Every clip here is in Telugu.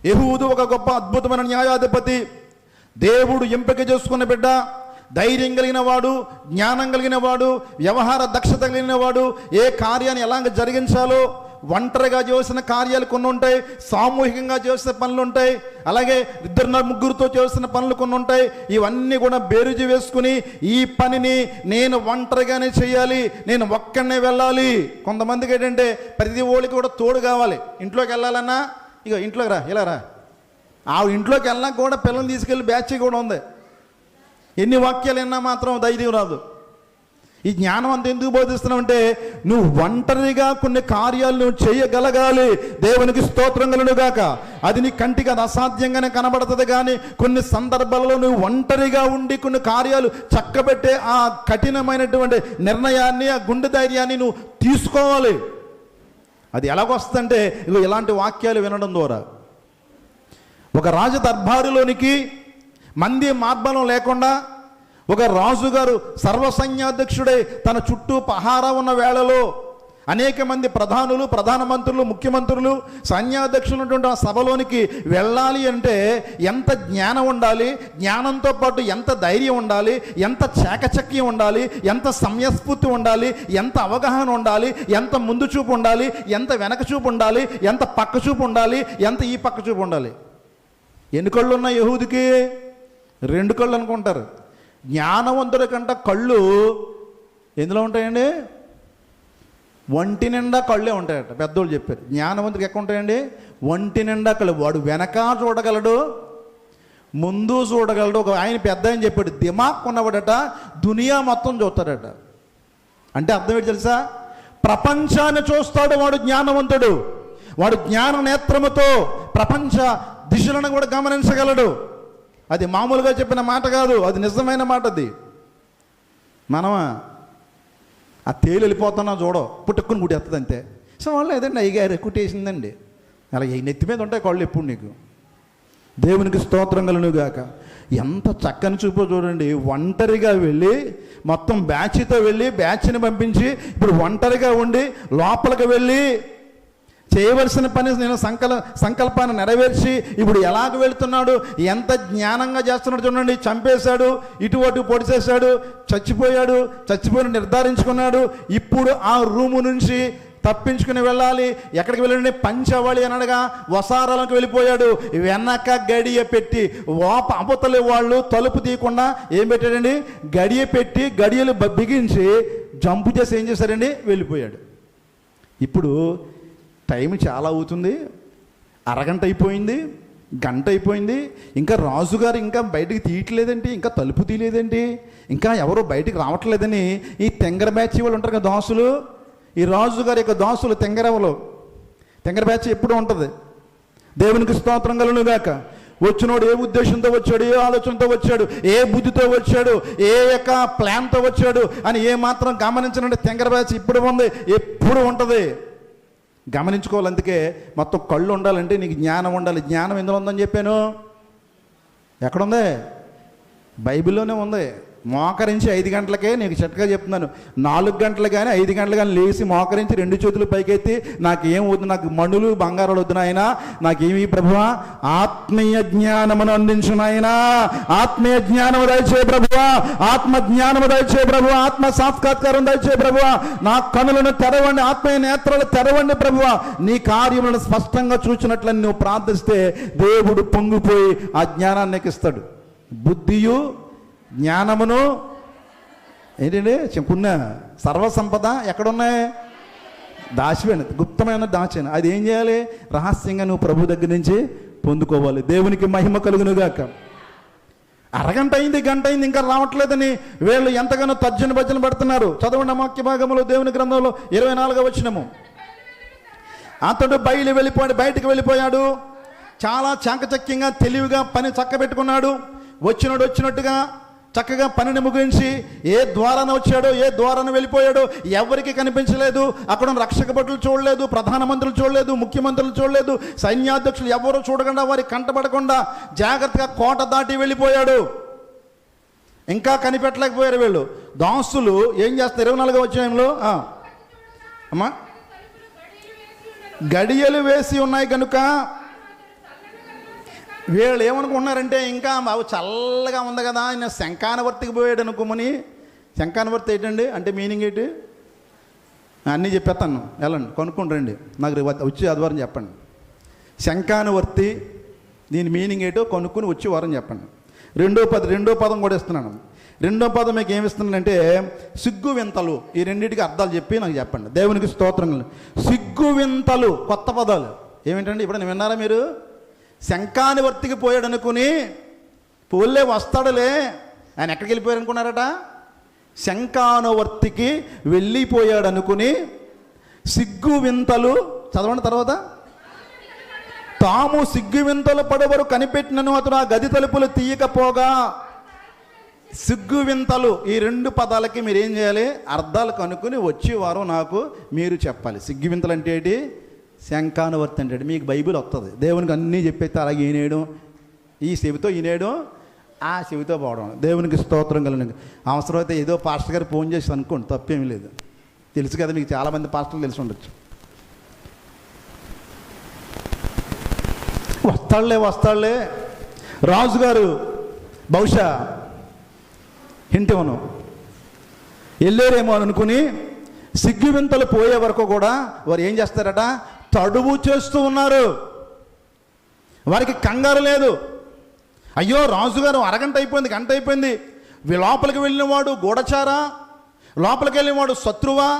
యెహూదు ఒక గొప్ప అద్భుతమైన న్యాయాధిపతి, దేవుడు ఎంపిక చేసుకున్న బిడ్డ, ధైర్యం కలిగిన వాడు, జ్ఞానం కలిగిన వాడు, వ్యవహార దక్షత కలిగిన వాడు. ఏ కార్యాన్ని ఎలాగ జరిగించాలో, ఒంటరిగా చేసిన కార్యాలు కొన్ని ఉంటాయి, సామూహికంగా చేసిన పనులు ఉంటాయి, అలాగే 2-3తో చేసిన పనులు కొన్ని ఉంటాయి. ఇవన్నీ కూడా బేరుజు వేసుకుని ఈ పనిని నేను ఒంటరిగానే చేయాలి, నేను ఒక్కడనే వెళ్ళాలి. కొంతమందికి ఏంటంటే ప్రతి ఓళ్ళకి కూడా తోడు కావాలి. ఇంట్లోకి వెళ్ళాలన్నా ఇక ఇంట్లోకి రా, ఇలా రా. ఆ ఇంట్లోకి వెళ్ళినా కూడా పిల్లల్ని తీసుకెళ్ళి బ్యాచ్ కూడా ఉంది. ఎన్ని వాక్యాలు విన్నా మాత్రం ధైర్యం రాదు. ఈ జ్ఞానం అంత ఎందుకు బోధిస్తున్నావు నువ్వు ఒంటరిగా కొన్ని కార్యాలు నువ్వు చేయగలగాలి. దేవునికి స్తోత్రం కలుగును గాక. అది నీ కంటికి అది అసాధ్యంగానే కనబడుతుంది, కానీ కొన్ని సందర్భాలలో నువ్వు ఒంటరిగా ఉండి కొన్ని కార్యాలు చక్కబెట్టే ఆ కఠినమైనటువంటి నిర్ణయాన్ని, ఆ గుండె ధైర్యాన్ని నువ్వు తీసుకోవాలి. అది ఎలాగొస్తుందంటే ఇలాంటి వాక్యాలు వినడం ద్వారా. ఒక రాజ దర్బారులోనికి మంది మార్బలం లేకుండా ఒక రాజుగారు సర్వసైన్యాధ్యక్షుడై తన చుట్టూ పహారా ఉన్న వేళలో అనేక మంది ప్రధానులు, ప్రధానమంత్రులు, ముఖ్యమంత్రులు, సైన్యాధ్యక్షులు ఉన్నటువంటి ఆ సభలోనికి వెళ్ళాలి అంటే ఎంత జ్ఞానం ఉండాలి, జ్ఞానంతో పాటు ఎంత ధైర్యం ఉండాలి, ఎంత చాకచక్యం ఉండాలి, ఎంత సమయస్ఫూర్తి ఉండాలి, ఎంత అవగాహన ఉండాలి, ఎంత ముందు చూపు ఉండాలి, ఎంత వెనక చూపు ఉండాలి, ఎంత పక్క చూపు ఉండాలి, ఎంత ఈ పక్క చూపు ఉండాలి. ఎన్ని కళ్ళు ఉన్నాయి యెహూదికి? 2 కళ్ళు అనుకుంటారు. జ్ఞానవంతుల కంట కళ్ళు ఎందులో ఉంటాయండి? ఒంటి నిండా కళ్ళే ఉంటాయట. పెద్దోళ్ళు చెప్పారు. జ్ఞానవంతుడికి ఎక్కడ ఉంటాయండి? ఒంటి నిండా కళ్ళు. వాడు వెనక చూడగలడు, ముందు చూడగలడు. ఒక ఆయన పెద్ద ఆయన చెప్పాడు, దిమాగ్ ఉన్నవాడట దునియా మొత్తం చూస్తాడట. అంటే అర్థం ఏంటి తెలుసా? ప్రపంచాన్ని చూస్తాడు వాడు జ్ఞానవంతుడు. వాడు జ్ఞాన నేత్రముతో ప్రపంచ దిశలను కూడా గమనించగలడు. అది మామూలుగా చెప్పిన మాట కాదు, అది నిజమైన మాట. అది మనమా ఆ తేలి వెళ్ళిపోతున్నా చూడో, పుట్టుకుని కుట్టేస్తుంది అంతే. సో వాళ్ళు ఏదండి అయ్యగారు కుట్టేసిందండి, అలా నెత్తి మీద ఉంటాయి కళ్ళు ఎప్పుడు నీకు. దేవునికి స్తోత్రం కలుగును గాక. ఎంత చక్కని చూపో చూడండి. ఒంటరిగా వెళ్ళి మొత్తం బ్యాచ్తో వెళ్ళి బ్యాచ్ని పంపించి ఇప్పుడు ఒంటరిగా ఉండి లోపలికి వెళ్ళి చేయవలసిన పని నేను సంకల్పాన్ని నెరవేర్చి ఇప్పుడు ఎలాగ వెళుతున్నాడు, ఎంత జ్ఞానంగా చేస్తున్నాడు చూడండి. చంపేశాడు, ఇటు పొడిచేశాడు, చచ్చిపోయిన నిర్ధారించుకున్నాడు. ఇప్పుడు ఆ రూము నుంచి తప్పించుకుని వెళ్ళాలి. ఎక్కడికి వెళ్ళండి? పంచవళి అనగా వసారాలకు వెళ్ళిపోయాడు. వెనక గడియ పెట్టి అవతలి వాళ్ళు తలుపు తీయకుండా ఏం పెట్టాడండి? గడియ పెట్టి గడియలు బిగించి జంపు చేసి ఏం చేశారండి? వెళ్ళిపోయాడు. ఇప్పుడు టైం చాలా అవుతుంది, అరగంట అయిపోయింది, గంట అయిపోయింది, ఇంకా రాజుగారు ఇంకా బయటికి తీయట్లేదండి, ఇంకా తలుపు తీయలేదండి, ఇంకా ఎవరో బయటికి రావట్లేదని ఈ తెంగర బ్యాచ్ వాళ్ళు ఉంటారు కదా దాసులు, ఈ రాజుగారి యొక్క దాసులు తెంగర బ్యాచ్ ఎప్పుడు ఉంటుంది. దేవునికి స్తోత్రం కలుగును గాక. వచ్చినోడు ఏ ఉద్దేశంతో వచ్చాడు, ఏ ఆలోచనతో వచ్చాడు, ఏ బుద్ధితో వచ్చాడు, ఏ యొక్క ప్లాన్తో వచ్చాడు అని ఏ మాత్రం గమనించనండి. తెంగర బ్యాచ్ ఇప్పుడు ఉంది, ఎప్పుడు ఉంటుంది. గమనించుకోవాలి. అందుకే మొత్తం కళ్ళు ఉండాలంటే నీకు జ్ఞానం ఉండాలి. జ్ఞానం ఎందులో ఉందని చెప్పాను? ఎక్కడుంది? బైబిల్లోనే ఉంది. మోకరించి 5 గంటలకే నీకు చక్కగా చెప్తున్నాను. 4 గంటలు కానీ 5 గంటలు కానీ లేచి మోకరించి 2 చేతులు పైకెత్తి నాకేం వద్దు, నాకు మణులు బంగారాలు వద్దు నాయనా, నాకేమి ప్రభువా ఆత్మీయ జ్ఞానమును అందించు నాయనా, ఆత్మీయ జ్ఞానము దయచే ప్రభువా, ఆత్మ జ్ఞానము దయచే ప్రభువా, ఆత్మ సాక్షాత్కారం దయచే ప్రభువా, నా కనులను తెరవండి, ఆత్మీయ నేత్రాలు తెరవండి ప్రభువా, నీ కార్యములను స్పష్టంగా చూచినట్లని నువ్వు ప్రార్థిస్తే దేవుడు పొంగిపోయి ఆ జ్ఞానాన్ని నీకు ఇస్తాడు. బుద్ధియు జ్ఞానమును ఏంటండి చెప్పున్న సర్వసంపద ఎక్కడున్నాయి? దాచిపోయిన గుప్తమైన దాచాను. అది ఏం చేయాలి? రహస్యంగా నువ్వు ప్రభు దగ్గర నుంచి పొందుకోవాలి. దేవునికి మహిమ కలుగునుగాక. అరగంట అయింది, గంట అయింది, ఇంకా రావట్లేదని వీళ్ళు ఎంతగానో తర్జన పడుతున్నారు. చదవండి వాక్య భాగంలో దేవుని గ్రంథంలో 24వ వచనము. అతడు బయటికి వెళ్ళిపోయాడు. చాలా చాకచక్యంగా తెలివిగా పని చక్కబెట్టుకున్నాడు. వచ్చినట్టుగా చక్కగా పనిని ముగించి ఏ ద్వారాన వచ్చాడో ఏ ద్వారాన వెళ్ళిపోయాడో ఎవరికి కనిపించలేదు. అక్కడ రక్షక భటులు చూడలేదు, ప్రధానమంత్రులు చూడలేదు, ముఖ్యమంత్రులు చూడలేదు, సైన్యాధ్యక్షులు ఎవరో చూడకుండా వారికి కంటపడకుండా జాగ్రత్తగా కోట దాటి వెళ్ళిపోయాడు. ఇంకా కనిపెట్టలేకపోయారు వీళ్ళు. దాసులు ఏం చేస్తారు? 24వ అధ్యాయంలో అమ్మా గడియలు వేసి ఉన్నాయి కనుక వీళ్ళు ఏమనుకుంటున్నారంటే ఇంకా బాబు చల్లగా ఉంది కదా ఆయన శంఖానవర్తికి పోయాడు అనుకోమని. శంఖానవర్తి ఏంటండి అంటే మీనింగ్ ఏంటి అన్నీ చెప్పేస్తాను, వెళ్ళండి కొనుక్కొని రండి, నాకు వచ్చి ఆదివారం చెప్పండి. శంఖానవర్తి దీని మీనింగ్ ఏంటో కొనుక్కుని వచ్చి వారం చెప్పండి. రెండో పదం కూడా ఇస్తున్నాను. రెండో పదం మీకు ఏమి ఇస్తున్నానంటే సిగ్గు వింతలు. ఈ రెండింటికి అర్థాలు చెప్పి నాకు చెప్పండి. దేవునికి స్తోత్రం. సిగ్గు వింతలు కొత్త పదాలు ఏమిటండి? ఇప్పుడు నేను విన్నారా మీరు? శంఖానివర్తికి పోయాడు అనుకుని పోలే వస్తాడులే, ఆయన ఎక్కడికి వెళ్ళిపోయారు అనుకున్నారట? శంఖానువర్తికి వెళ్ళిపోయాడు అనుకుని సిగ్గు వింతలు చదవండి. తర్వాత తాము సిగ్గు వింతలు పడవరు కనిపెట్టినను అతను ఆ గది తలుపులు తీయకపోగా. సిగ్గు వింతలు ఈ రెండు పదాలకి మీరు ఏం చేయాలి? అర్థాలు కనుక్కొని వచ్చే వారం నాకు మీరు చెప్పాలి. సిగ్గు వింతలు అంటే ఏంటి, శంఖానువర్తి అంటే మీకు బైబిల్ వస్తుంది. దేవునికి అన్నీ చెప్పేస్తే అలాగే ఈనేయడం, ఈ చెవితో ఈనేయడం, ఆ చెవితో పోవడం. దేవునికి స్తోత్రం కలిగిన. అవసరమైతే ఏదో పాస్టర్ గారు ఫోన్ చేసి అనుకోండి, తప్పేమీ లేదు. తెలుసు కదా మీకు, చాలామంది పాస్టర్లు తెలిసి ఉండొచ్చు. వస్తాడులే రాజుగారు బహుశా ఇంటివను వెళ్ళారేమో అనుకుని సిగ్గు వింతలు పోయే వరకు కూడా వారు ఏం చేస్తారట? తడువు చేస్తూ ఉన్నారు. వారికి కంగారు లేదు. అయ్యో రాజుగారు అరగంట అయిపోయింది, గంట అయిపోయింది, లోపలికి వెళ్ళినవాడు గూఢచారా, లోపలికి వెళ్ళినవాడు శత్రువా,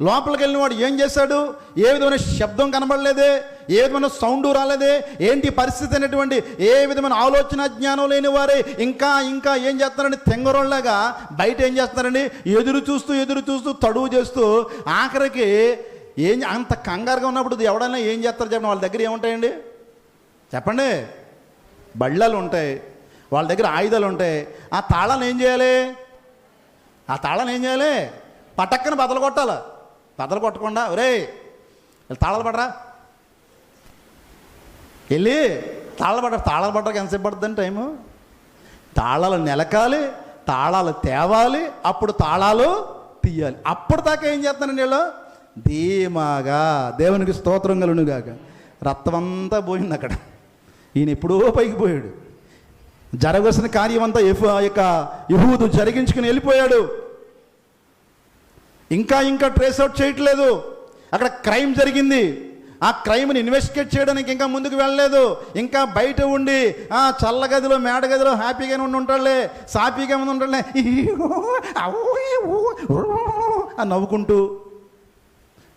లోపలికి వెళ్ళినవాడు ఏం చేశాడు, ఏ విధమైన శబ్దం కనబడలేదే, ఏ విధమైన సౌండ్ రాలేదే, ఏంటి పరిస్థితి అనేటువంటి ఏ విధమైన ఆలోచన జ్ఞానం లేని వారే ఇంకా ఏం చేస్తున్నారండి? తెంగరోళ్ళగా బయట ఏం చేస్తున్నారండి? ఎదురు చూస్తూ తడువు చేస్తూ ఆఖరికి ఏం అంత కంగారుగా ఉన్నప్పుడు ఎవడైనా ఏం చేస్తారు చెప్పండి? వాళ్ళ దగ్గర ఏముంటాయండి చెప్పండి? బళ్ళలు ఉంటాయి, వాళ్ళ దగ్గర ఆయుధాలు ఉంటాయి. ఆ తాళాన్ని ఏం చేయాలి? పటక్కన బదలు కొట్టాలి. బదలు కొట్టకుండా ఒరే తాళాలు పడరా, వెళ్ళి తాళాలు పడడానికి ఎంతసేపు పడుతుందని టైము? తాళాలు నెలకాలి, తాళాలు తేవాలి, అప్పుడు తాళాలు తీయాలి. అప్పుడు దాకా ఏం చేస్తానండి వీళ్ళు? ధీమాగా. దేవునికి స్తోత్రం కలుగునుగాక. రక్తం అంతా పోయింది అక్కడ. ఈయన ఎప్పుడో పైకి పోయాడు. జరగవలసిన కార్యం అంతా యెహూదు జరిగించుకుని వెళ్ళిపోయాడు. ఇంకా ట్రేస్ అవుట్ చేయట్లేదు. అక్కడ క్రైమ్ జరిగింది, ఆ క్రైమ్ని ఇన్వెస్టిగేట్ చేయడానికి ఇంకా ముందుకు వెళ్ళలేదు. ఇంకా బయట ఉండి చల్లగదిలో మేడగదిలో హ్యాపీగానే ఉంటాడులే, సాపీగా ఉంటాడులే అని నవ్వుకుంటూ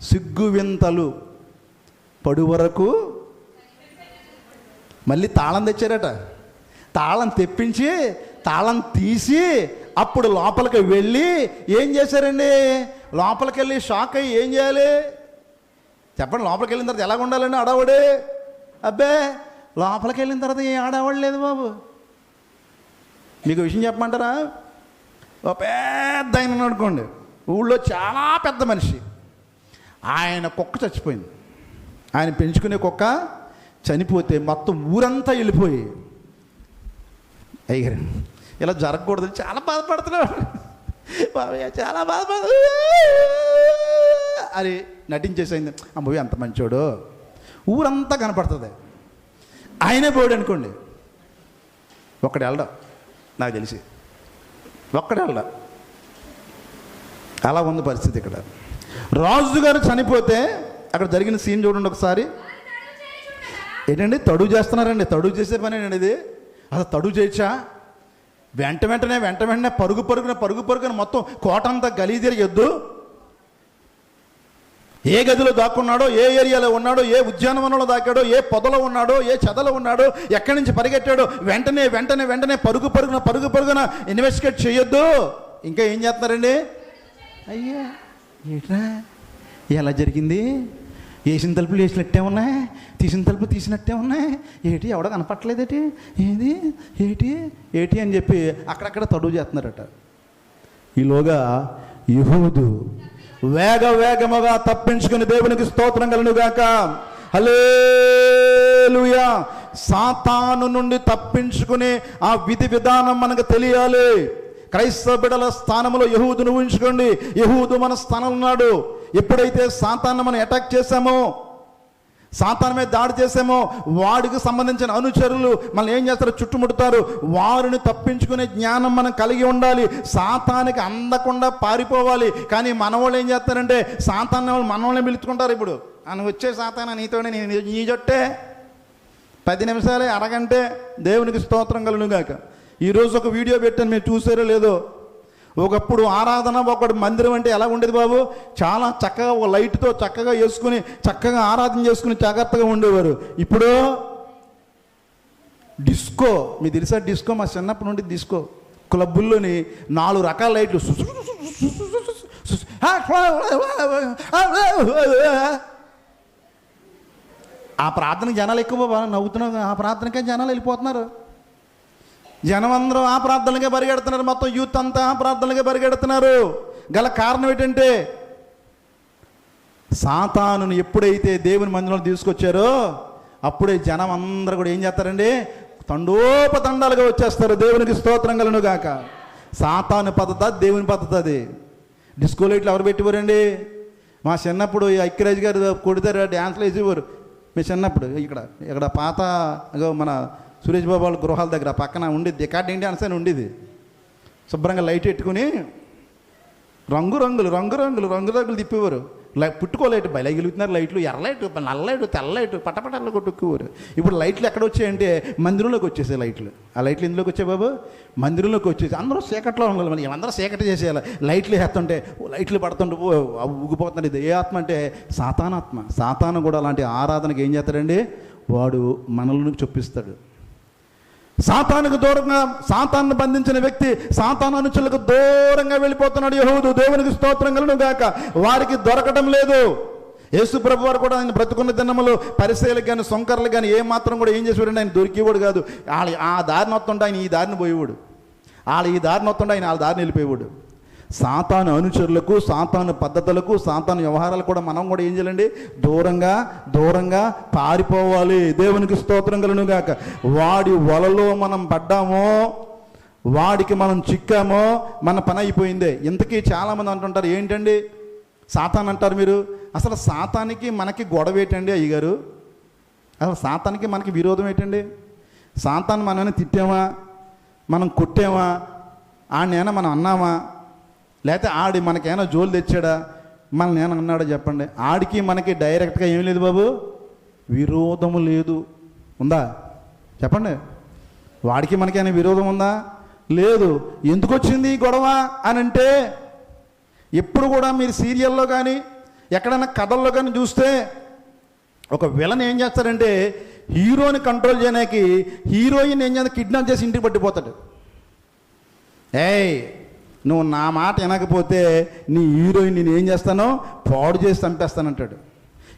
సిగ్గు వింతలు పడు వరకు మళ్ళీ తాళం తెచ్చారట. తాళం తెప్పించి తాళం తీసి అప్పుడు లోపలికి వెళ్ళి ఏం చేశారండి? లోపలికి వెళ్ళి షాక్ అయ్యి ఏం చేయాలి చెప్పండి? లోపలికి వెళ్ళిన తర్వాత ఎలాగ ఉండాలండి? ఆడవాడే అబ్బే లోపలికి వెళ్ళిన తర్వాత ఏ ఆడవాడు లేదు బాబు. మీకు విషయం చెప్పమంటారా? ఓ పెద్ద ఆయన అనుకోండి, ఊళ్ళో చాలా పెద్ద మనిషి, ఆయన కుక్క చచ్చిపోయింది. ఆయన పెంచుకునే కుక్క చనిపోతే మొత్తం ఊరంతా వెళ్ళిపోయి అయ్యారు ఇలా జరగకూడదు చాలా బాధపడుతున్నాడు, చాలా బాధపడు అని నటించేసింది. అమ్మవి అంత మంచోడు, ఊరంతా కనపడుతుంది. ఆయనే పోయాడు అనుకోండి, ఒక్కడే వెళ్ళడం నాకు తెలిసి, ఒక్కడే వెళ్ళడం. అలా ఉంది పరిస్థితి ఇక్కడ. రాజుగారు చనిపోతే అక్కడ జరిగిన సీన్ చూడండి ఒకసారి. ఏంటండి తడువు చేస్తున్నారండి? తడువు చేసే పని ఏంటండి ఇది? అసలు తడువు చేయొచ్చా? వెంటనే పరుగున మొత్తం కోట అంతా గలీదిరగొద్దు. ఏ గదిలో దాక్కున్నాడో, ఏ ఏరియాలో ఉన్నాడో, ఏ ఉద్యానవనంలో దాకాడో, ఏ పొదలో ఉన్నాడో, ఏ చెదలో ఉన్నాడో, ఎక్కడి నుంచి పరిగెట్టాడో వెంటనే పరుగున ఇన్వెస్టిగేట్ చేయొద్దు. ఇంకా ఏం చేస్తున్నారండి? అయ్యా ఏట్రా ఎలా జరిగింది? వేసిన తలుపులు వేసినట్టే ఉన్నాయి, తీసిన తలుపు తీసినట్టే ఉన్నాయి, ఏటి ఎవడో కనపట్టలేదేటి, ఏటి అని చెప్పి అక్కడక్కడ తడువు చేస్తున్నారట. ఈలోగా యెహూదు వేగముగా తప్పించుకుని దేవునికి స్తోత్రం కలుగుగాక. హల్లెలూయా. సాతాను నుండి తప్పించుకుని ఆ విధి విధానం మనకు తెలియాలి. క్రైస్తవ బిడ్డల స్థానంలో యెహూదును ఊహించుకోండి. యెహూదు మన స్థానంలో ఉన్నాడు. ఎప్పుడైతే సాతాను మనం అటాక్ చేశామో, సాతాను మీద దాడి చేసేమో వాడికి సంబంధించిన అనుచరులు మనల్ని ఏం చేస్తారు, చుట్టుముడతారు. వారిని తప్పించుకునే జ్ఞానం మనం కలిగి ఉండాలి. సాతానికి అందకుండా పారిపోవాలి. కానీ మనవాళ్ళు ఏం చేస్తారంటే సాతాన్ని వాళ్ళు మనవాళ్ళని పిలుచుకుంటారు. ఇప్పుడు అని వచ్చే సాతాన నీతోనే నీ జొట్టే 10 నిమిషాలే అరగంటే. దేవునికి స్తోత్రం కలుగును గాక. ఈరోజు ఒక వీడియో పెట్టాను, మీరు చూసారో లేదో. ఒకప్పుడు ఆరాధన, ఒకటి మందిరం అంటే ఎలా ఉండేది బాబు, చాలా చక్కగా ఒక లైట్తో చక్కగా వేసుకుని చక్కగా ఆరాధన చేసుకుని జాగ్రత్తగా ఉండేవారు. ఇప్పుడు డిస్కో, మీకు తెలుసా డిస్కో? మా చిన్నప్పటి నుండి డిస్కో క్లబ్బుల్లోని 4 రకాల లైట్లు. ఆ ప్రార్థనకి జనాలు ఎక్కువ బాబా, నవ్వుతున్నారు. ఆ ప్రార్థనకే జనాలు వెళ్ళిపోతున్నారు. జనం అందరూ ఆ ప్రార్థనలకే పరిగెడుతున్నారు. మొత్తం యూత్ అంతా ఆ ప్రార్థనలకే పరిగెడుతున్నారు. గల కారణం ఏంటంటే సాతానుని ఎప్పుడైతే దేవుని మందిరంలో తీసుకొచ్చారో అప్పుడే జనం అందరూ కూడా ఏం చేస్తారండి, తండోపతండాలుగా వచ్చేస్తారు. దేవునికి స్తోత్రం కలుగును గాక. సాతాను పద్ధతి, దేవుని పద్ధతి అది. డిస్కో లైట్లు ఎవరు పెట్టివారండి? మా చిన్నప్పుడు ఐక్యరాజు గారు కొడితే డ్యాన్స్లు వేసేవారు. మీ చిన్నప్పుడు ఇక్కడ పాత మన సురేష్ బాబు వాళ్ళ గృహాల దగ్గర పక్కన ఉండేది రికార్డింగ్ డ్యాన్స్ అని ఉండేది. శుభ్రంగా లైట్ పెట్టుకుని రంగురంగులు తిప్పేవారు. పుట్టుకోలైట్ బయలుగుతున్నారు లైట్లు, ఎర్రలైట్, నల్లలైట్, తెల్లలైట్, పట్టపట్టలు కొట్టుకుపోరు. ఇప్పుడు లైట్లు ఎక్కడ వచ్చాయంటే మందిరంలోకి వచ్చేసాయి లైట్లు. ఆ లైట్లు ఎందులోకి వచ్చాయి బాబు? మందిరంలోకి వచ్చేసి అందరూ చీకట్లో ఉండాలి. మరి అందరూ చీకటి చేసేయాలి. లైట్లు వేస్తుంటే లైట్లు పడుతుంటే ఊగిపోతున్నాడు. ఇది ఏ ఆత్మ అంటే సాతానాత్మ. సాతాను కూడా అలాంటి ఆరాధనకి ఏం చేస్తాడండి, వాడు మనల్ని చొప్పిస్తాడు. సాతానుకు దూరంగా, సాతాన్ని బంధించిన వ్యక్తి సాతాను అనుచరులకు దూరంగా వెళ్ళిపోతున్నాడు. యెహోవా దేవునికి స్తోత్రం కలుగును గాక. వారికి దొరకటం లేదు. యేసు ప్రభు వారు కూడా ఆయన బ్రతుకున్న దినములు పరిసయ్యులకు కానీ సొంకర్లకు కానీ ఏ మాత్రం కూడా ఏం చేసేవాడు, ఆయన దొరికేవాడు కాదు. వాళ్ళు ఆ దారిని వస్తుంటే ఆయన ఈ దారిని పోయేవాడు. వాళ్ళు ఈ దారిని వస్తుంటే ఆయన వాళ్ళ దారిని వెళ్ళిపోయేవాడు. సాతాను అనుచరులకు, సాతాను పద్ధతులకు, సాతాను వ్యవహారాలు కూడా మనం కూడా ఏం చేయాలండి, దూరంగా పారిపోవాలి. దేవునికి స్తోత్రం కలుగును గాక. వాడి వలలో మనం పడ్డామో, వాడికి మనం చిక్కామో మన పని అయిపోయిందే. ఇంతకీ చాలామంది అంటుంటారు, ఏంటండి సాతాన్ అంటారు మీరు? అసలు సాతానికి మనకి గొడవ ఏంటండి అయ్యగారు? అసలు సాతానికి మనకి విరోధం ఏంటండి? సాతాన్ని మనమైనా తిట్టామా, మనం కొట్టామా, ఆడనేనా మనం అన్నామా, లేకపోతే ఆడి మనకేమైనా జోలు తెచ్చాడా, మనల్ని ఏమైనా అన్నాడో చెప్పండి. ఆడికి మనకి డైరెక్ట్గా ఏం లేదు బాబు, విరోధము లేదు. ఉందా చెప్పండి? వాడికి మనకైనా విరోధం ఉందా? లేదు. ఎందుకు వచ్చింది ఈ గొడవ అని అంటే, ఎప్పుడు కూడా మీరు సీరియల్లో కానీ ఎక్కడైనా కథల్లో కానీ చూస్తే ఒక విలన్ ఏం చేస్తారంటే హీరోని కంట్రోల్ చేయడానికి హీరోయిన్ ఏం చేస్తా, కిడ్నాప్ చేసి ఇంటికి పట్టిపోతాడు. ఏయ్ నువ్వు నా మాట వినకపోతే నీ హీరోయిన్ నేను ఏం చేస్తానో పాడు చేసి చంపేస్తానంటాడు.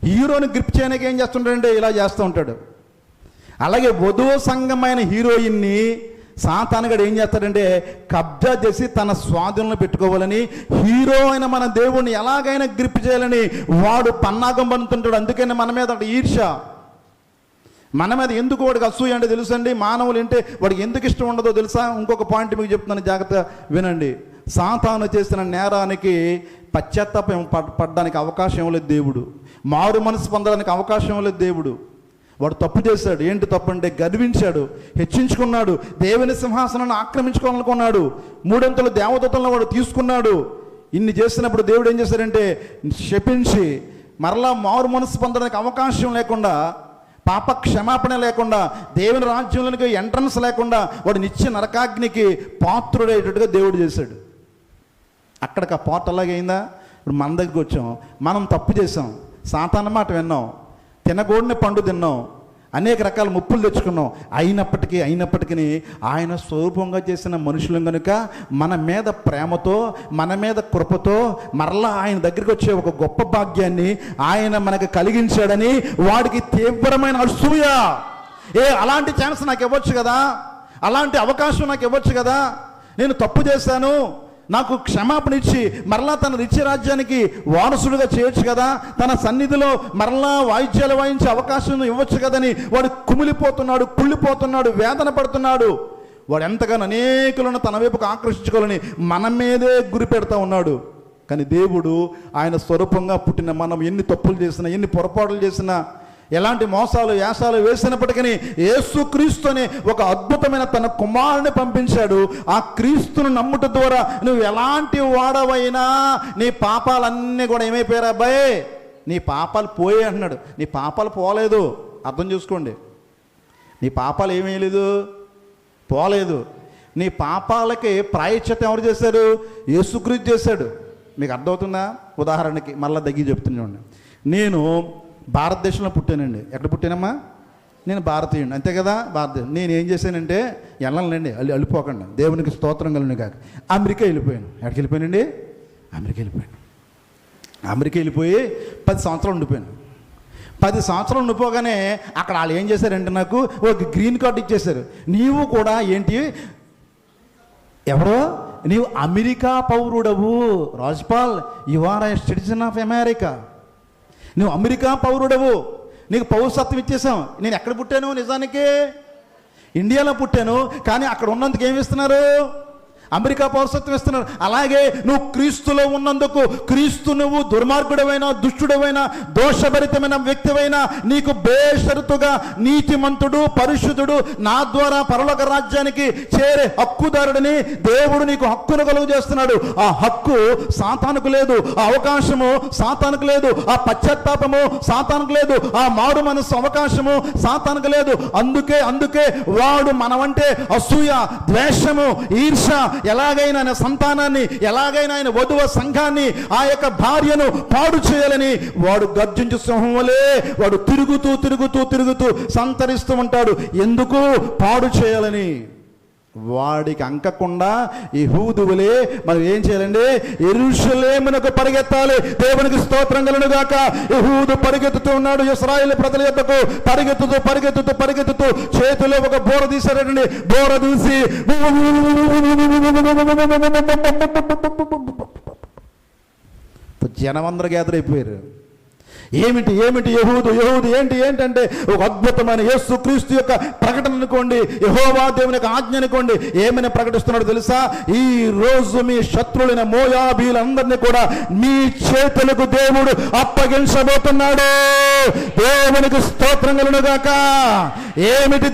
హీరోని గ్రిప్ చేయడానికి ఏం చేస్తుంటాడంటే ఇలా చేస్తూ ఉంటాడు. అలాగే వధువు సంఘమైన హీరోయిన్ని సాతానుగాడు ఏం చేస్తాడంటే కబ్జా చేసి తన స్వాధీనంలో పెట్టుకోవాలని, హీరో అయిన మన దేవుణ్ణి ఎలాగైనా గ్రిప్ చేయాలని వాడు పన్నాగం పన్నుతుంటాడు. అందుకని మన మీద ఒక ఈర్ష, మన మీద ఎందుకు వాడికి అసూయ అంటే తెలుసండి. మానవులు అంటే వాడికి ఎందుకు ఇష్టం ఉండదో తెలుసా? ఇంకొక పాయింట్ మీకు చెప్తున్నాను, జాగ్రత్తగా వినండి. సాతాను చేసిన నేరానికి పశ్చాత్తాపం పడడానికి అవకాశం లేదు దేవుడు. మారు మనసు పొందడానికి అవకాశం లేదు దేవుడు. వాడు తప్పు చేశాడు. ఏంటి తప్పు అంటే గర్వించాడు, హెచ్చించుకున్నాడు, దేవుని సింహాసనాన్ని ఆక్రమించుకోవాలనుకున్నాడు, 300 దేవదూతలను వాడు తీసుకున్నాడు. ఇన్ని చేసినప్పుడు దేవుడు ఏం చేశాడంటే శపించి మరలా మారు మనసు పొందడానికి అవకాశం లేకుండా, పాప క్షమాపణ లేకుండా, దేవుని రాజ్యంలోనికి ఎంట్రన్స్ లేకుండా వాడు నిత్య నరకాగ్నికి పాత్రుడయ్యేటట్టుగా దేవుడు చేశాడు. అక్కడికి ఆ పాట అలాగే అయిందా? ఇప్పుడు మన దగ్గరికి వచ్చాం, మనం తప్పు చేసాం, సాతాను మాట విన్నాం, తినకూడని పండు తిన్నాం, అనేక రకాల ముప్పులు తెచ్చుకున్నాం. అయినప్పటికీ ఆయన స్వరూపంగా చేసిన మనుషులం కనుక మన మీద ప్రేమతో, మన మీద కృపతో మరలా ఆయన దగ్గరికి వచ్చే ఒక గొప్ప భాగ్యాన్ని ఆయన మనకు కలిగించాడని వాడికి తీవ్రమైన అసూయ. అలాంటి ఛాన్స్ నాకు ఇవ్వచ్చు కదా, అలాంటి అవకాశం నాకు ఇవ్వచ్చు కదా, నేను తప్పు చేశాను, నాకు క్షమాపణ ఇచ్చి మరలా తన నిత్య రాజ్యానికి వారసుడుగా చేయొచ్చు కదా, తన సన్నిధిలో మరలా వాయిద్యాలు వాయించే అవకాశం ఇవ్వచ్చు కదని వాడు కుమిలిపోతున్నాడు, కుళ్ళిపోతున్నాడు, వేదన పడుతున్నాడు. వాడు ఎంతగానో అనేకులను తన వైపుకు ఆకర్షించుకోవాలని మన మీదే గురి పెడతా ఉన్నాడు. కానీ దేవుడు ఆయన స్వరూపంగా పుట్టిన మనం ఎన్ని తప్పులు చేసినా, ఎన్ని పొరపాట్లు చేసినా, ఎలాంటి మోసాలు యాసాలు వేసినప్పటికీ యేసుక్రీస్తు అనే ఒక అద్భుతమైన తన కుమారుని పంపించాడు. ఆ క్రీస్తును నమ్ముట ద్వారా నువ్వు ఎలాంటి వాడవైనా నీ పాపాలన్నీ కూడా ఏమైపోయారు అబ్బాయి, నీ పాపాలు పోయే అంటున్నాడు. నీ పాపాలు పోలేదు, అర్థం చేసుకోండి. నీ పాపాలు ఏమేయలేదు, పోలేదు. నీ పాపాలకి ప్రాయశ్చిత్తం ఎవరు చేశారు, యేసుక్రీస్తు చేశాడు. మీకు అర్థమవుతుందా? ఉదాహరణకి మళ్ళీ దగ్గర చెప్తున్నాను. నేను భారతదేశంలో పుట్టానండి. ఎక్కడ పుట్టానమ్మా? నేను భారతీయుడు, అంతే కదా, భారతీయుడు. నేను ఏం చేశానంటే, వెళ్ళాలండి అల్లిపోకండి, దేవునికి స్తోత్రం కలను కాక, అమెరికా వెళ్ళిపోయాను. ఎక్కడికి వెళ్ళిపోయానండి? అమెరికా వెళ్ళిపోయాను. అమెరికా వెళ్ళిపోయి 10 సంవత్సరాలు ఉండిపోయాను. 10 సంవత్సరాలు ఉండిపోగానే అక్కడ వాళ్ళు ఏం చేశారంటే నాకు ఒక గ్రీన్ కార్డు ఇచ్చేశారు. నీవు కూడా ఏంటి, ఎవరో, నీవు అమెరికా పౌరుడవు, Rajpal, you are a citizen of America, నువ్వు అమెరికా పౌరుడవు, నీకు పౌరసత్వం ఇచ్చేసాం. నేను ఎక్కడ పుట్టాను? నిజానికి ఇండియాలో పుట్టాను, కానీ అక్కడ ఉన్నందుకు ఏమి ఇస్తున్నారు, అమెరికా పౌరసత్వం ఇస్తున్నారు. అలాగే నువ్వు క్రీస్తులో ఉన్నందుకు, క్రీస్తు నువ్వు దుర్మార్గుడవైనా దుష్టుడవైనా దోషభరితమైన వ్యక్తివైనా నీకు బేషరతుగా నీతిమంతుడు పరిశుద్ధుడు నా ద్వారా పరలోక రాజ్యానికి చేరే హక్కుదారుడిని దేవుడు నీకు హక్కును కలుగు చేస్తున్నాడు. ఆ హక్కు సాతానుకు లేదు, ఆ అవకాశము సాతానుకు లేదు, ఆ పశ్చాత్తాపము సాతానుకు లేదు, ఆ మారు మనసు అవకాశము సాతానుకు లేదు. అందుకే వాడు మనమంటే అసూయ, ద్వేషము, ఈర్ష, ఎలాగైనా ఆయన సంతానాన్ని, ఎలాగైనా ఆయన వధువ సంఘాన్ని, ఆ యొక్క భార్యను పాడు చేయాలని వాడు గర్జించు సింహం వలె వాడు తిరుగుతూ సంతరిస్తూ ఉంటాడు. ఎందుకు? పాడు చేయాలని. వాడికి అంకకుండా యెహూదువులే మనం ఏం చేయాలండి, యెరూషలేమునకు పరిగెత్తాలి. దేవునికి స్తోత్రం కలుగును గాక. యెహూదు పరిగెత్తుతూ ఉన్నాడు ఇశ్రాయేలు ప్రజల యొద్దకు. పరిగెత్తుతూ చేతిలో ఒక బోర తీశారండి. బోర తీసి జనమందరూ గ్యాదర్ అయిపోయారు. ఏమిటి యెహూదు ఏంటంటే ఒక అద్భుతమైన యేసుక్రీస్తు యొక్క ప్రకటన అనుకోండి, యెహోవా దేవుని యొక్క ఆజ్ఞ అనుకోండి. ఏమని ప్రకటిస్తున్నాడు తెలుసా? ఈ రోజు మీ శత్రువులైన మోయాబీలందరినీ కూడా మీ చేతులకు దేవుడు అప్పగించబోతున్నాడు. దేవునికి స్తోత్రం కలుగును గాక. ఏమిటి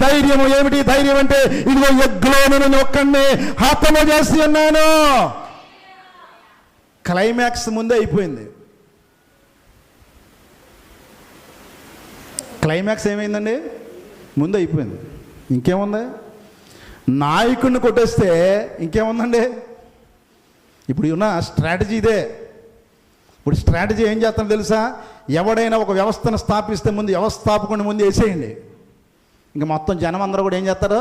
ధైర్యం అంటే, ఇదిగో ఎగ్లోను నేను ఒక్కడిని హతము చేసి ఉన్నాను. క్లైమాక్స్ ముందే అయిపోయింది. క్లైమాక్స్ ఏమైందండి? ముందు అయిపోయింది. ఇంకేముంది? నాయకుడిని కొట్టేస్తే ఇంకేముందండి? ఇప్పుడు ఉన్న స్ట్రాటజీ ఇదే. ఇప్పుడు స్ట్రాటజీ ఏం చేస్తాను తెలుసా? ఎవడైనా ఒక వ్యవస్థను స్థాపిస్తే ముందు వ్యవస్థాపకుని ముందు వేసేయండి. ఇంకా మొత్తం జనం అందరూ కూడా ఏం చేస్తారు?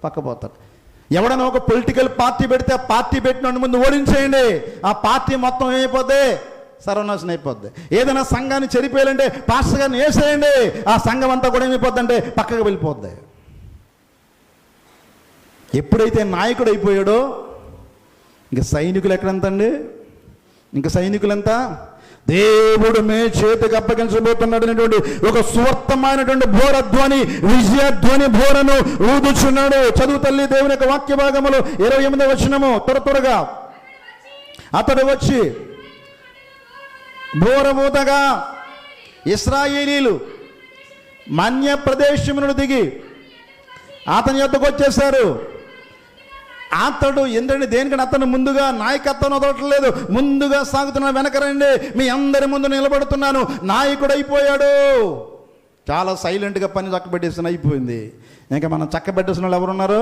పక్కపోతారు. ఎవడైనా ఒక పొలిటికల్ పార్టీ పెడితే ఆ పార్టీ పెట్టిన ముందు ఓడించేయండి. ఆ పార్టీ మొత్తం ఏమైపోద్ది? సర్వనాశనం అయిపోద్ది. ఏదైనా సంఘాన్ని చెరిపోయాలంటే పాస్టర్ గారిని వేసేయండి. ఆ సంఘం అంతా కూడా ఏమైపోద్ది అంటే పక్కకు వెళ్ళిపోద్ది. ఎప్పుడైతే నాయకుడు అయిపోయాడో ఇంక సైనికులు ఎక్కడంతండి? ఇంక సైనికులంతా దేవుడు మే చేతికి అప్పగించబోతున్నాడు అనేటువంటి ఒక సువర్తమైనటువంటి బోరధ్వని, విజయధ్వని బోరను ఊదుచున్నాడు. చదువు తల్లి దేవుని యొక్క వాక్య భాగములు 28వ వచనము త్వరగా. అతడు వచ్చి బోరమూతగా ఇశ్రాయేలీలు మన్య ప్రదేశమును దిగి అతని యొద్దకు వచ్చేశారు. అతడు ఎందుకంటే దేనికని అతను ముందుగా నాయకత్వం వదలట్లేదు. ముందుగా సాగుతున్న వెనకరండి, మీ అందరి ముందు నిలబడుతున్నాను. నాయకుడు అయిపోయాడు. చాలా సైలెంట్గా పని చక్కబెట్టేసిన అయిపోయింది. ఇంకా మనం చక్కబెట్టేసిన వాళ్ళు ఎవరున్నారు?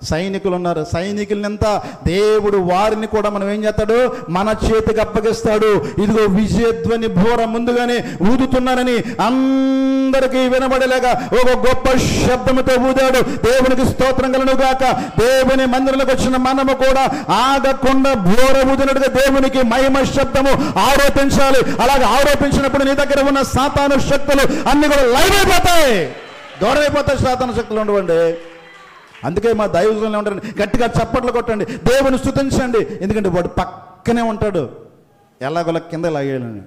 సైనికులు ఉన్నారు. సైనికులనంతా దేవుడు వారిని కూడా మనం ఏం చేస్తాడు? మన చేతికి అప్పగిస్తాడు. ఇదిగో విజయధ్వని బోర ముందుగానే ఊదుతున్నానని అందరికీ వినబడేలాగా ఒక గొప్ప శబ్దముతో ఊదాడు. దేవునికి స్తోత్రం కలుగును గాక. దేవుని మందిరంలోకి వచ్చిన మనము కూడా ఆగకుండా బోర ఊదినట్టుగా దేవునికి మహిమ శబ్దము ఆరోపించాలి. అలాగే ఆరోపించినప్పుడు నీ దగ్గర ఉన్న సాతాను శక్తులు అన్ని కూడా లైవ్ అయిపోతాయి, దూరం అయిపోతాయి. సాతాను శక్తులు ఉండవండి. అందుకే మా దైవజనులు ఉంటారండి, గట్టిగా చప్పట్లు కొట్టండి, దేవుని స్తుతించండి. ఎందుకంటే వాడు పక్కనే ఉంటాడు, ఎలాగోలా కింద లాగేయాలని.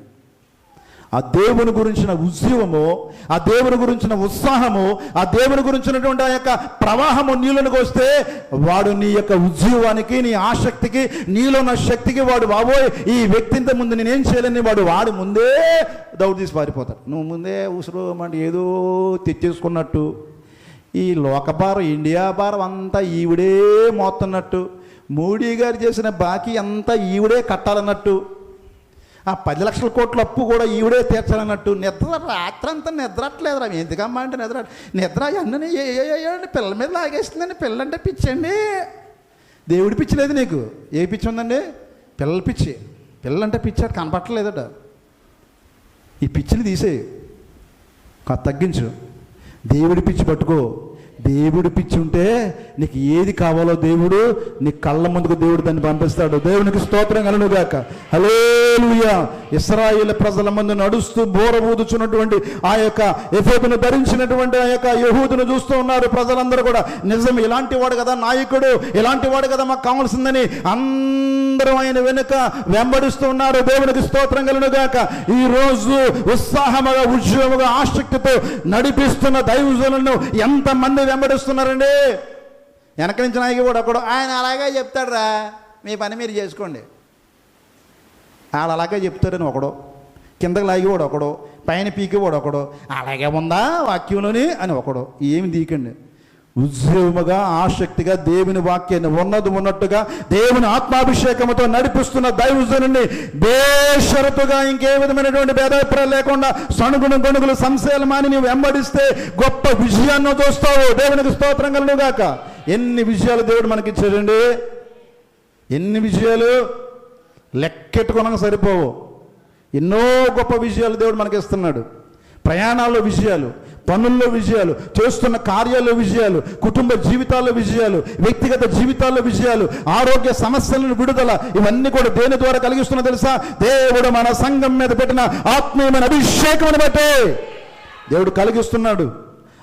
ఆ దేవుని గురించిన ఉద్యమము, ఆ దేవుని గురించిన ఉత్సాహము, ఆ దేవుని గురించినటువంటి ఆ యొక్క ప్రవాహము నీలోనికి వస్తే వాడు నీ యొక్క ఉద్యమానికి, నీ ఆసక్తికి, నీలో ఉన్న శక్తికి వాడు బాబోయ్ ఈ వ్యక్తి ఇంత ముందు నేనేం చేయలేని వాడు ముందే దౌడు తీసి పారిపోతాడు. నువ్వు ముందే ఉసురు అంటే ఏదో తెచ్చేసుకున్నట్టు, ఈ లోకభారం ఇండియా భారం అంతా ఈవిడే మోస్తున్నట్టు, మోడీ గారు చేసిన బాకీ అంతా ఈవిడే కట్టాలన్నట్టు, ఆ 10 లక్షల కోట్ల అప్పు కూడా ఈవిడే తీర్చాలన్నట్టు, రాత్రంతా నిద్రట్లేదురా. ఎందుకమ్మా అంటే నిద్ర అన్నీ పిల్లల మీద లాగేస్తుందండి. పిల్లంటే పిచ్చండి. దేవుడి పిచ్చి లేదు నీకు. ఏ పిచ్చి ఉందండి? పిల్లల పిచ్చి. పిల్లంటే పిచ్చి అటు కనపట్టలేదట. ఈ పిచ్చిని తీసేయి, తగ్గించు. దేవుడి పిచ్చి పట్టుకో. దేవుడి పిచ్చి ఉంటే నీకు ఏది కావాలో దేవుడు నీ కళ్ళ ముందుకు దేవుడు దాన్ని పంపిస్తాడు. దేవునికి స్తోత్రం కలుగుగాక. హల్లెలూయా. ఇశ్రాయేలు ప్రజల ముందు నడుస్తూ బోర ఊదుచున్నటువంటి ఆ యొక్క ఎఫోదును ధరించినటువంటి ఆ యొక్క యెహూదును చూస్తూ ఉన్నారు ప్రజలందరూ కూడా. నిజం, ఇలాంటి వాడు కదా నాయకుడు, ఇలాంటి వాడు కదా మాకు కావాల్సిందని అందరూ ఆయన వెనుక వెంబడిస్తూ ఉన్నారు. దేవునికి స్తోత్రం కలుగుగాక. ఈ రోజు ఉత్సాహముగా, ఉద్యమముగా, ఆసక్తితో నడిపిస్తున్న దైవజనులను ఎంతమంది వెంబడిస్తున్నారండి? వెనక నుంచి నాయకు కూడా ఒకడు ఆయన అలాగే చెప్తాడు రా, మీ పని మీరు చేసుకోండి. వాళ్ళు అలాగే చెప్తారని ఒకడు, కిందకి లాగేవాడు ఒకడు, పైన పీకేవాడు ఒకడు, అలాగే ఉందా వాక్యంలోని అని ఒకడు. ఏమి దీకండి. ఉద్యమముగా, ఆసక్తిగా దేవుని వాక్యాన్ని ఉన్నట్టుగా దేవుని ఆత్మాభిషేకముతో నడిపిస్తున్న దైవజనుని బేషరతుగా ఇంకే విధమైనటువంటి భేదాభిప్రాయం లేకుండా సణుగును గొణుగులు సంశయాలు మాని నీవు వెంబడిస్తే గొప్ప విజయాన్ని చూస్తావు. దేవునికి స్తోత్రం కలుగుగాక. ఎన్ని విజయాలు దేవుడు మనకిచ్చాడండి, ఎన్ని విజయాలు లెక్కెట్టుకోనక సరిపోవు. ఎన్నో గొప్ప విజయాలు దేవుడు మనకి ఇస్తున్నాడు. ప్రయాణాల్లో విజయాలు, పనుల్లో విజయాలు, చేస్తున్న కార్యాల్లో విజయాలు, కుటుంబ జీవితాల్లో విజయాలు, వ్యక్తిగత జీవితాల్లో విజయాలు, ఆరోగ్య సమస్యలను విడుదల, ఇవన్నీ కూడా దేని ద్వారా కలిగిస్తున్నా తెలుసా? దేవుడు మన సంఘం మీద పెట్టిన ఆత్మీయమైన అభిషేకం బట్టి దేవుడు కలిగిస్తున్నాడు.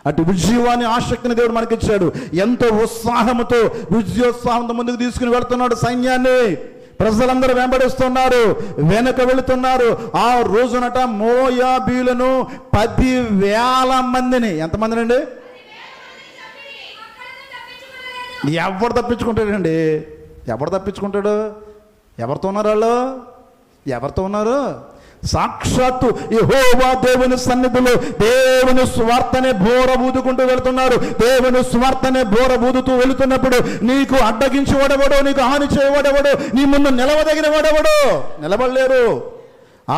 అటు విజయాన్ని, ఆసక్తిని దేవుడు మనకిచ్చాడు. ఎంతో ఉత్సాహంతో, విజయోత్సాహంతో ముందుకు తీసుకుని వెళ్తున్నాడు సైన్యాన్ని. ప్రజలందరూ వెంబడిస్తున్నారు, వెనక వెళుతున్నారు. ఆ రోజునట మోయాబీలను 10,000 మందిని, ఎంతమందిని అండి? ఎవరు తప్పించుకుంటాడండి? ఎవరు తప్పించుకుంటాడు? ఎవరితో ఉన్నారు వాళ్ళు? ఎవరితో ఉన్నారు? సాక్షాత్తు యెహోవా దేవుని సన్నిధిలో దేవుని స్వార్థనే బోర ఊదుకుంటూ వెళుతున్నారు. దేవుని స్వార్థనే బోర ఊదుతూ వెళుతున్నప్పుడు నీకు అడ్డగించి వాడెవడో, నీకు హాని చేయవాడెవడో, నీ ముందు నిలవదగిన వాడెవడో? నిలబడలేరు.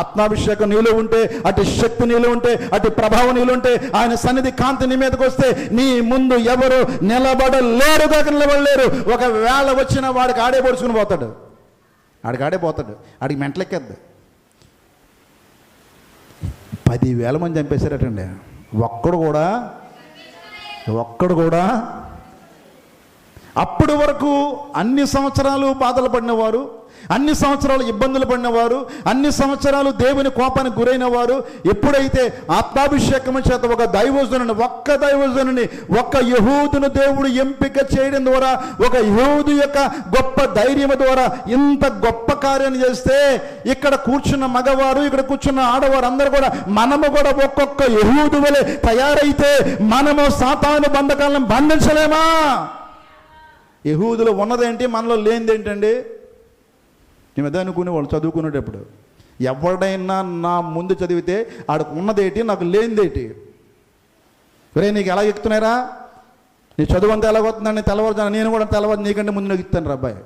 ఆత్మాభిషేకం నీలో ఉంటే, అటు శక్తి నీలో ఉంటే, అటు ప్రభావం నీలో ఉంటే, ఆయన సన్నిధి కాంతి నీ మీదకి వస్తే నీ ముందు ఎవరు నిలబడలేరు, కాక నిలబడలేరు. ఒకవేళ వచ్చిన వాడికి ఆడే పొడుచుకుని పోతాడు. ఆడికి పోతాడు. ఆడికి మెంటలెక్కేద్దు. 10,000 మంది చంపేశారటండి. ఒక్కడు కూడా అప్పటి వరకు అన్ని సంవత్సరాలు బాధలు పడినవారు, అన్ని సంవత్సరాలు ఇబ్బందులు పడినవారు, అన్ని సంవత్సరాలు దేవుని కోపానికి గురైన వారు ఎప్పుడైతే ఆత్మాభిషేకం చేత ఒక దైవజనుని, ఒక్క యెహూదును దేవుడు ఎంపిక చేయడం ద్వారా, ఒక యెహూదు యొక్క గొప్ప ధైర్యం ద్వారా ఇంత గొప్ప కార్యాన్ని చేస్తే, ఇక్కడ కూర్చున్న మగవారు, ఇక్కడ కూర్చున్న ఆడవారు అందరూ కూడా మనము కూడా ఒక్కొక్క యెహూదు వలె తయారైతే మనము సాతాను బంధకాలను బంధించలేమా? యెహూదులో ఉన్నదేంటి, మనలో లేనిదేంటండి? మేము అదే అనుకునేవాళ్ళు చదువుకునేటప్పుడు. ఎవడైనా నా ముందు చదివితే ఆడికి ఉన్నదేంటి, నాకు లేనిదేంటి? ఒరే నీకు ఎలా ఎక్కుతున్నారా, నీ చదువు అంతా ఎలా వస్తుందండి, తెల్లవారుజాను నేను కూడా తెల్లవారు నీకంటే ముందు నాకు ఇస్తాను రా అబ్బాయి.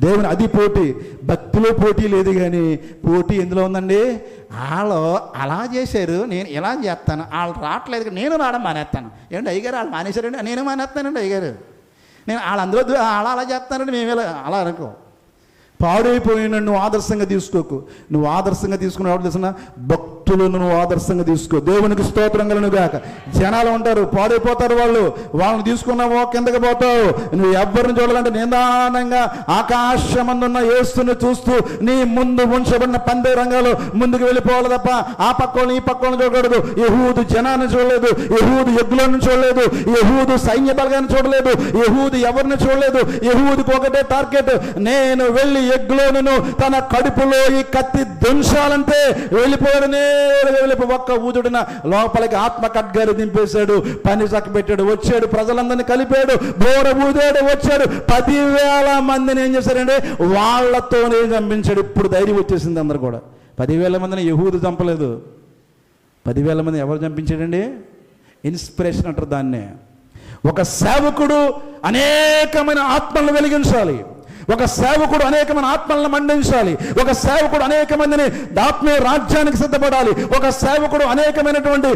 దేవుని అది పోటీ. భక్తిలో పోటీ లేదు, కానీ పోటీ ఎందులో ఉందండి? వాళ్ళు అలా చేశారు, నేను ఇలా చేస్తాను, వాళ్ళు రావట్లేదు, నేను రావడం మానేస్తాను. ఏంటి అయ్యగారు వాళ్ళు మానేశారండి, నేను మానేస్తానండి అయ్యగారు. నేను వాళ్ళు అందులో అలా చేస్తానండి, మేము అలా అనుకో. పాడైపోయిన నువ్వు ఆదర్శంగా తీసుకోకు. నువ్వు ఆదర్శంగా తీసుకుని ఎవరు తెలిసిన భక్తులను నువ్వు ఆదర్శంగా తీసుకో. దేవునికి స్తోత్రం కలుగుగాక. జనాలు ఉంటారు, పాడైపోతారు, వాళ్ళని తీసుకున్నావో కిందకి పోతావు. నువ్వు ఎవరిని చూడాలంటే నిదానంగా ఆకాశమందున్న యేసుని చూస్తూ నీ ముందు ఉంచబడిన పందే రంగాలు ముందుకు వెళ్ళిపోవాలి తప్ప ఆ పక్కని ఈ పక్కని చూడకూడదు. యెహూదు జనాన్ని చూడలేదు, యెహూదు యుద్ధులను చూడలేదు, యెహూదు సైన్య బలగాన్ని చూడలేదు, యెహూదు ఎవరిని చూడలేదు. యెహూదుకు ఒకటే టార్గెట్, నేను వెళ్ళి ఎగ్లోను తన కడుపులో ఈ కత్తి దంశాలంటే వెళ్ళిపోయాడనే వెళ్ళి ఒక్క ఊదుడిన లోపలికి ఆత్మ ఖడ్గాలు దింపేశాడు, పని చక్కబెట్టాడు, వచ్చాడు, ప్రజలందరినీ కలిపాడు, బోర ఊదాడు, వచ్చాడు. 10,000 మందిని ఏం చేశాడంటే వాళ్ళతోనే చంపించాడు. ఇప్పుడు ధైర్యం వచ్చేసింది అందరు కూడా. 10,000 మందిని యెహూదు చంపలేదు. 10,000 మంది ఎవరు చంపించాడండి? ఇన్స్పిరేషన్ అంటారు దాన్నే. ఒక సేవకుడు అనేకమైన ఆత్మలను వెలిగించాలి, ఒక సేవకుడు అనేకమైన ఆత్మలను మండించాలి, ఒక సేవకుడు అనేక మందిని ఆత్మీయ రాజ్యానికి సిద్ధపడాలి, ఒక సేవకుడు అనేకమైనటువంటి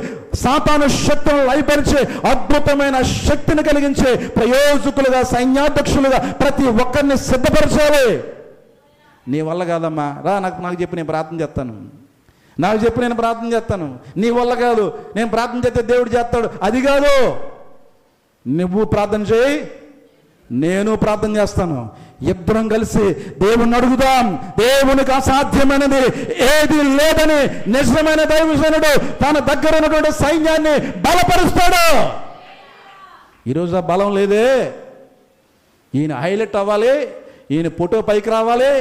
సాతాను శక్తులను లయపరిచే అద్భుతమైన శక్తిని కలిగించే ప్రయోజకులుగా, సైన్యాధ్యక్షులుగా ప్రతి ఒక్కరిని సిద్ధపరచాలి. నీ వల్ల కాదమ్మా, రా నాకు చెప్పి నేను ప్రార్థన చేస్తాను, నాకు చెప్పి నేను ప్రార్థన చేస్తాను. నీ వల్ల కాదు, నేను ప్రార్థన చేస్తే దేవుడు చేస్తాడు, అది కాదు. నువ్వు ప్రార్థన చేయి, నేను ప్రార్థన చేస్తాను, ఇద్దరం కలిసి దేవుణ్ణి అడుగుదాం. దేవునికి అసాధ్యమైనది ఏది లేదని నిజమైన దైవజనుడు తన దగ్గర ఉన్నటువంటి సైన్యాన్ని బలపరుస్తాడు. ఈరోజు ఆ బలం లేదే. ఈయన హైలైట్ అవ్వాలి, ఈయన ఫోటో పైకి రావాలి,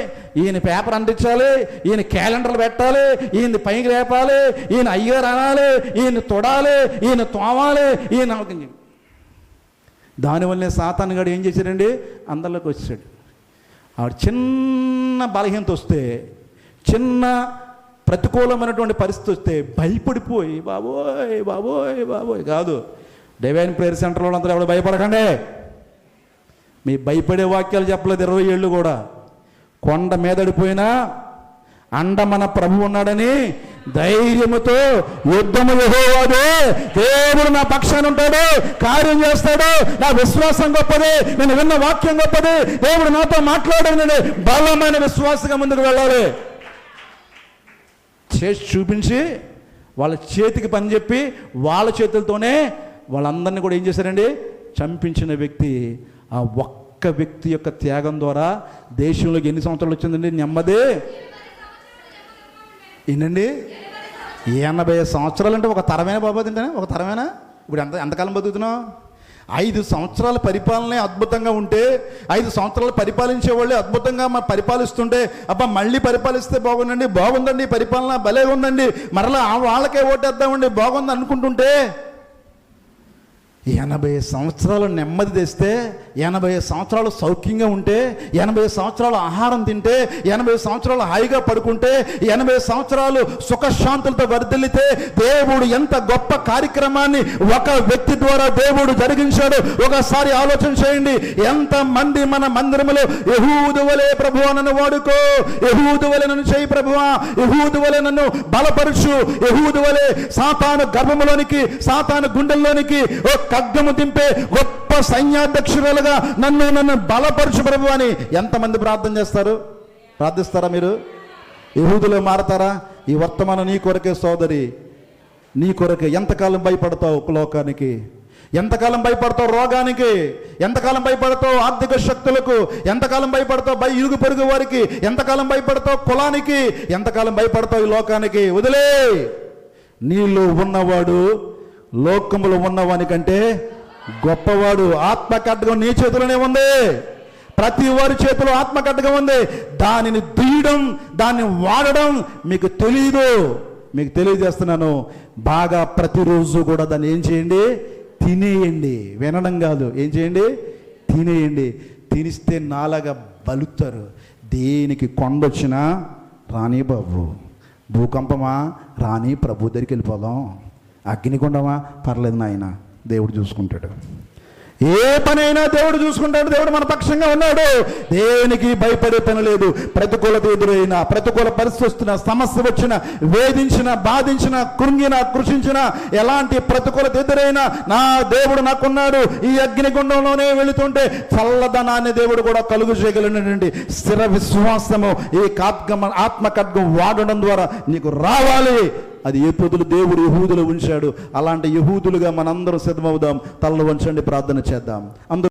ఈయన పేపర్ అంటించాలి, ఈయన క్యాలెండర్లు పెట్టాలి, ఈయన పైకి లేపాలి, ఈయన అయ్యారు అనాలి, ఈయన తొడాలి, ఈయన తోమాలి, ఈయన. దానివల్లనే సాతాను గాడు ఏం చేశాడండి? అందరిలోకి వచ్చాడు. ఆవిడ చిన్న బలహీనత వస్తే, చిన్న ప్రతికూలమైనటువంటి పరిస్థితి వస్తే భయపడిపోయి బాబోయ్ బాబోయ్ బాబోయ్ కాదు. డివైన్ ప్రేయర్ సెంటర్లో అందరూ ఎవరు భయపడకండి. మీ భయపడే వాక్యాలు చెప్పలేదు 20 ఏళ్ళు కూడా. కొండ మీదడిపోయినా అండ మన ప్రభు ఉన్నాడని ధైర్యముతో యుద్ధము యెహోవాదే, దేవుడు నా పక్షాన ఉంటాడు, కార్యం చేస్తాడు, నా విశ్వాసం గొప్పది, నేను విన్న వాక్యం గొప్పది, దేవుడు నాతో మాట్లాడాడని బలమైన విశ్వాసంగా ముందుకు వెళ్ళాలి. చేసి చూపించి వాళ్ళ చేతికి పని చెప్పి వాళ్ళ చేతులతోనే వాళ్ళందరినీ కూడా ఏం చేశారండి? చంపించిన వ్యక్తి. ఆ ఒక్క వ్యక్తి యొక్క త్యాగం ద్వారా దేశంలోకి ఎన్ని సంవత్సరాలు వచ్చిందండి? నెమ్మది ఏంటండి? 80 సంవత్సరాలు అంటే ఒక తరమేనా బాబా? తింటానే ఒక తరమేనా? ఇప్పుడు ఎంతకాలం బతుకుతున్నావు? 5 సంవత్సరాల పరిపాలనే అద్భుతంగా ఉంటే, 5 సంవత్సరాలు పరిపాలించే వాళ్ళే అద్భుతంగా పరిపాలిస్తుంటే, అబ్బా మళ్ళీ పరిపాలిస్తే బాగుందండి, బాగుందండి, పరిపాలన భలే ఉందండి, మరలా వాళ్ళకే ఓటేద్దామండి, బాగుంది అనుకుంటుంటే 80 సంవత్సరాలు నెమ్మది తెస్తే, 80 సంవత్సరాలు సౌఖ్యంగా ఉంటే, 80 సంవత్సరాలు ఆహారం తింటే, 80 సంవత్సరాలు హాయిగా పడుకుంటే, 80 సంవత్సరాలు సుఖశాంతులతో వర్ధిల్లితే, దేవుడు ఎంత గొప్ప కార్యక్రమాన్ని ఒక వ్యక్తి ద్వారా దేవుడు జరిగించాడు. ఒకసారి ఆలోచన చేయండి. ఎంతమంది మన మందిరములో యెహూదు వలె ప్రభువా నన్ను వాడుకో, యెహూదు వలె నన్ను చేయి ప్రభువా, యెహూదు వలె నన్ను బలపరుచు, యెహూదు వలె సాతాను గర్భములోనికి, సాతాను గుండెల్లోనికి ఖడ్గము దింపే గొప్ప సైన్యాధ్యక్షురాలుగా నన్ను బలపరచు ప్రభు అని ఎంతమంది ప్రార్థన చేస్తారు? ప్రార్థిస్తారా మీరు? యెహూదులో మారతారా? ఈ వర్తమానం నీ కొరకే సోదరి, నీ కొరకే. ఎంతకాలం భయపడతావు లోకానికి? ఎంతకాలం భయపడతావు రోగానికి? ఎంతకాలం భయపడతావు ఆర్థిక శక్తులకు? ఎంతకాలం భయపడతావు ఇరుగు పొరుగు వారికి? ఎంతకాలం భయపడతావు కులానికి? ఎంతకాలం భయపడతావు ఈ లోకానికి? వదిలే. నీలో ఉన్నవాడు లోకములో ఉన్నవాని కంటే గొప్పవాడు. ఆత్మకడ్గం నీ చేతిలోనే ఉంది. ప్రతి వారి చేతిలో ఆత్మకడ్గం ఉంది. దానిని తీయడం, దాన్ని వాడడం మీకు తెలీదు. మీకు తెలియజేస్తున్నాను. బాగా ప్రతిరోజు కూడా దాన్ని ఏం చేయండి? తినేయండి. వినడం కాదు, ఏం చేయండి? తినేయండి. తినిస్తే నాలాగా బలుతారు. దేనికి కొండొచ్చినా రాని బాబు, భూకంపమా రాని ప్రభు దగ్గరికి వెళ్ళిపోదాం, అగ్నిగుండమా పర్లేదు నాయన, దేవుడు చూసుకుంటాడు. ఏ పనైనా దేవుడు చూసుకుంటాడు. దేవుడు మన పక్షంగా ఉన్నాడు. దేనికి భయపడే పని లేదు. ప్రతికూలత ఎదురైనా, ప్రతికూల పరిస్థితి వస్తున్నా, సమస్య వచ్చిన, వేధించిన, బాధించిన, కృంగిన, కృషించిన, ఎలాంటి ప్రతికూలత ఎదురైనా నా దేవుడు నాకున్నాడు. ఈ అగ్నిగుండంలోనే వెళుతుంటే చల్లదనాన్ని దేవుడు కూడా కలుగు చేయగలిగినటువంటి స్థిర విశ్వాసము ఈ ఆత్మకడ్గం వాడడం ద్వారా నీకు రావాలి. అది ఎప్పుదులు దేవుడు యెహూదులు ఉంచాడు. అలాంటి యెహూదులుగా మనందరం సిద్ధమవుదాం. తలలు వంచండి, ప్రార్థన చేద్దాం. అందరూ